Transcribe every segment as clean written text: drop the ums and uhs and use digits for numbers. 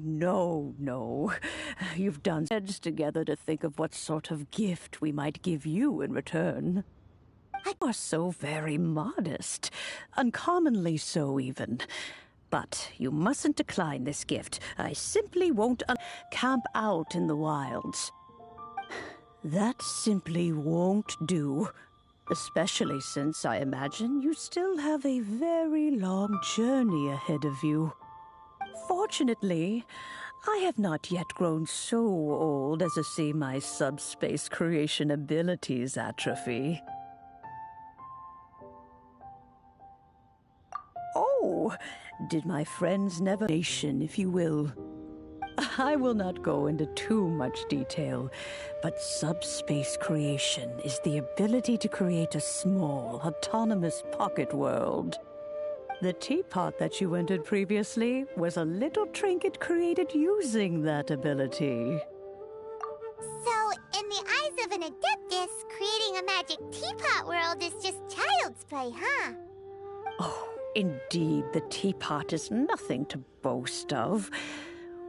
no. You've done heads together to think of what sort of gift we might give you in return. You are so very modest, uncommonly so even. But you mustn't decline this gift. I simply won't camp out in the wilds. That simply won't do. Especially since I imagine you still have a very long journey ahead of you. Fortunately, I have not yet grown so old as to see my subspace creation abilities atrophy. Oh, did my friends never nation, if you will? I will not go into too much detail, but subspace creation is the ability to create a small, autonomous pocket world. The teapot that you entered previously was a little trinket created using that ability. So, in the eyes of an Adeptus, creating a magic teapot world is just child's play, huh? Oh, indeed, the teapot is nothing to boast of.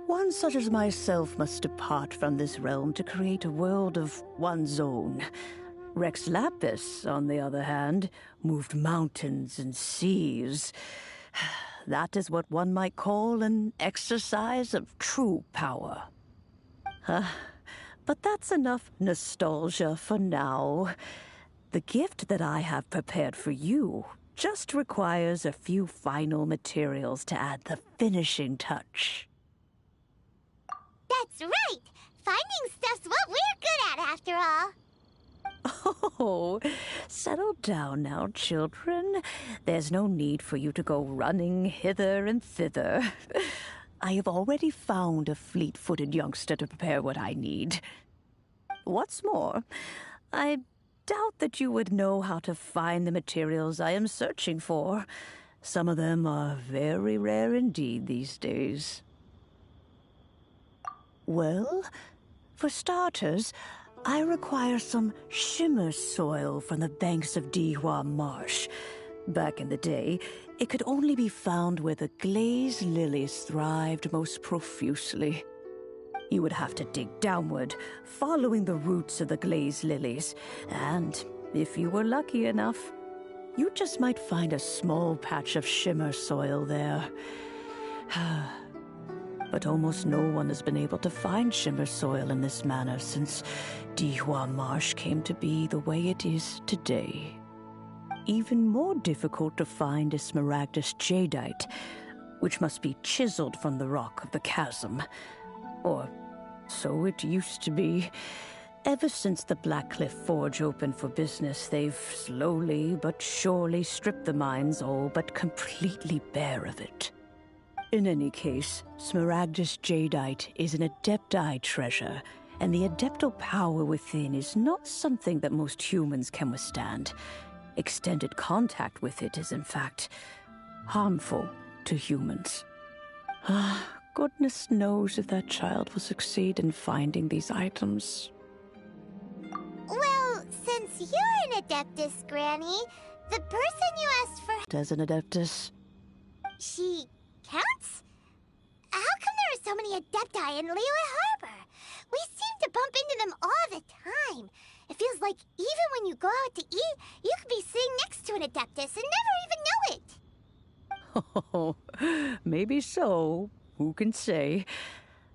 One such as myself must depart from this realm to create a world of one's own. Rex Lapis, on the other hand, moved mountains and seas. That is what one might call an exercise of true power. But that's enough nostalgia for now. The gift that I have prepared for you just requires a few final materials to add the finishing touch. That's right! Finding stuff's what we're good at, after all. Oh, settle down now, children. There's no need for you to go running hither and thither. I have already found a fleet-footed youngster to prepare what I need. What's more, I doubt that you would know how to find the materials I am searching for. Some of them are very rare indeed these days. Well, for starters, I require some shimmer soil from the banks of Dihua Marsh. Back in the day, it could only be found where the glazed lilies thrived most profusely. You would have to dig downward, following the roots of the glazed lilies, and if you were lucky enough, you just might find a small patch of shimmer soil there. But almost no one has been able to find shimmer soil in this manner since Dihua Marsh came to be the way it is today. Even more difficult to find is smaragdus jadeite, which must be chiseled from the rock of the chasm. Or so it used to be. Ever since the Blackcliff Forge opened for business, they've slowly but surely stripped the mines all but completely bare of it. In any case, smaragdus jadeite is an adepti treasure, and the adeptal power within is not something that most humans can withstand. Extended contact with it is, in fact, harmful to humans. Goodness knows if that child will succeed in finding these items. Well, since you're an Adeptus, Granny, the person you asked for... As an Adeptus? She counts? How come there are so many Adepti in Liyue Harbor? We seem to bump into them all the time. It feels like even when you go out to eat, you could be sitting next to an Adeptus and never even know it. Oh, maybe so. Who can say?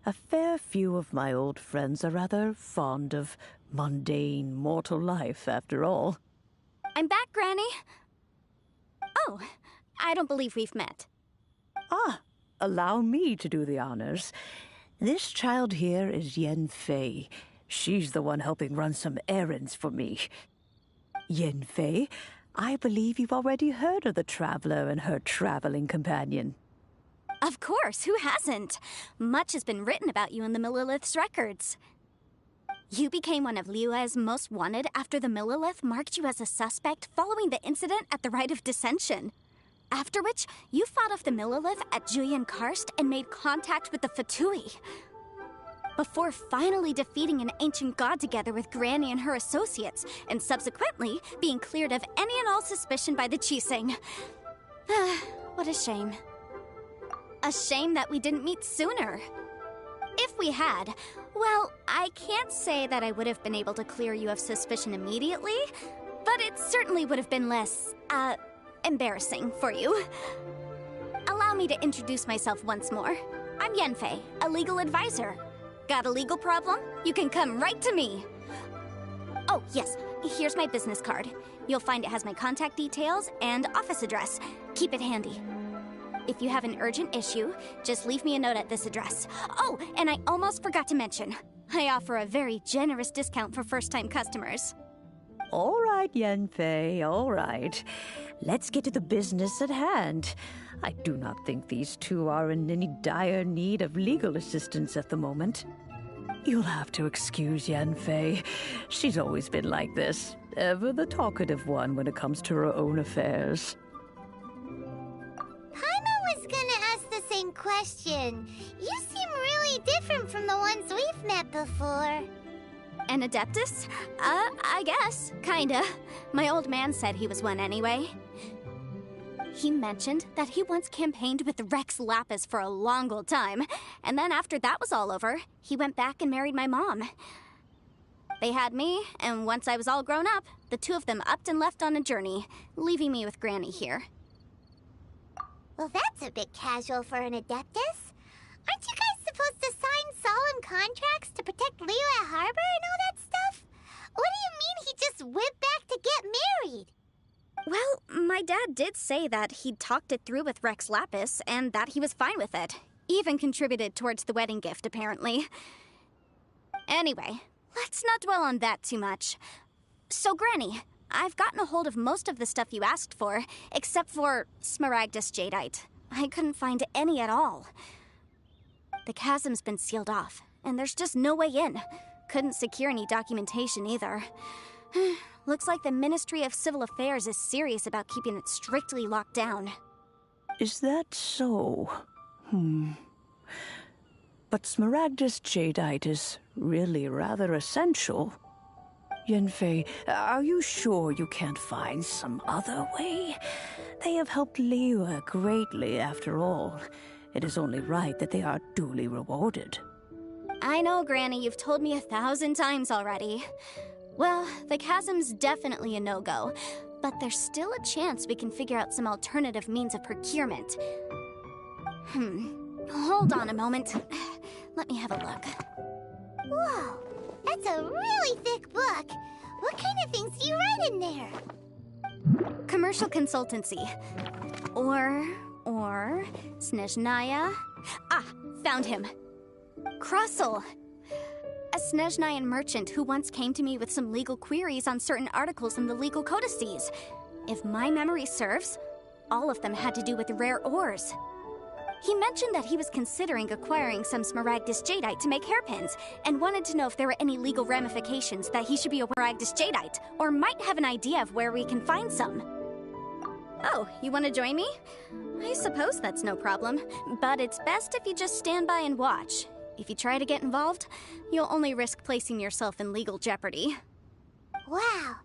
A fair few of my old friends are rather fond of mundane mortal life, after all. I'm back, Granny. Oh, I don't believe we've met. Allow me to do the honors. This child here is Yen Fei. She's the one helping run some errands for me. Yen Fei, I believe you've already heard of the traveler and her traveling companion. Of course, who hasn't? Much has been written about you in the Millilith's records. You became one of Liyue's most wanted after the Millilith marked you as a suspect following the incident at the Rite of Dissension. After which, you fought off the Millilith at Julian Karst and made contact with the Fatui. Before finally defeating an ancient god together with Granny and her associates, and subsequently being cleared of any and all suspicion by the Chiseng. What a shame. A shame that we didn't meet sooner. If we had, well, I can't say that I would have been able to clear you of suspicion immediately, but it certainly would have been less, embarrassing for you. Allow me to introduce myself once more. I'm Yanfei, a legal advisor. Got a legal problem? You can come right to me. Oh, yes, here's my business card. You'll find it has my contact details and office address. Keep it handy. If you have an urgent issue, just leave me a note at this address. Oh, and I almost forgot to mention, I offer a very generous discount for first-time customers. All right, Yanfei, all right. Let's get to the business at hand. I do not think these two are in any dire need of legal assistance at the moment. You'll have to excuse Yanfei. She's always been like this, ever the talkative one when it comes to her own affairs. Paimon was gonna ask the same question. You seem really different from the ones we've met before. An Adeptus? I guess. Kinda. My old man said he was one anyway. He mentioned that he once campaigned with Rex Lapis for a long old time, and then after that was all over, he went back and married my mom. They had me, and once I was all grown up, the two of them upped and left on a journey, leaving me with Granny here. Well, that's a bit casual for an Adeptus. Aren't you guys supposed to sign solemn contracts to protect Liyue Harbor and all that stuff? What do you mean he just went back to get married? Well, my dad did say that he'd talked it through with Rex Lapis, and that he was fine with it. Even contributed towards the wedding gift, apparently. Anyway, let's not dwell on that too much. So, Granny, I've gotten a hold of most of the stuff you asked for, except for Smaragdus Jadeite. I couldn't find any at all. The chasm's been sealed off, and there's just no way in. Couldn't secure any documentation either. Looks like the Ministry of Civil Affairs is serious about keeping it strictly locked down. Is that so? But Smaragdus Jadeite is really rather essential. Yanfei, are you sure you can't find some other way? They have helped Liyue greatly, after all. It is only right that they are duly rewarded. I know, Granny, you've told me 1,000 times already. Well, the chasm's definitely a no-go, but there's still a chance we can figure out some alternative means of procurement. Hold on a moment. Let me have a look. Whoa, that's a really thick book. What kind of things do you write in there? Commercial consultancy. Or Snezhnaya. Ah, found him. Krusel. A Snezhnayan merchant who once came to me with some legal queries on certain articles in the legal codices. If my memory serves, all of them had to do with rare ores. He mentioned that he was considering acquiring some Smaragdus Jadeite to make hairpins, and wanted to know if there were any legal ramifications that he should be a Smaragdus Jadeite, or might have an idea of where we can find some. Oh, you want to join me? I suppose that's no problem, but it's best if you just stand by and watch. If you try to get involved, you'll only risk placing yourself in legal jeopardy. Wow,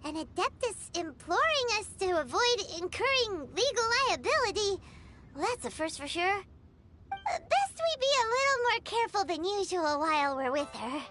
an Adeptus imploring us to avoid incurring legal liability. Well, that's a first for sure. Best we be a little more careful than usual while we're with her.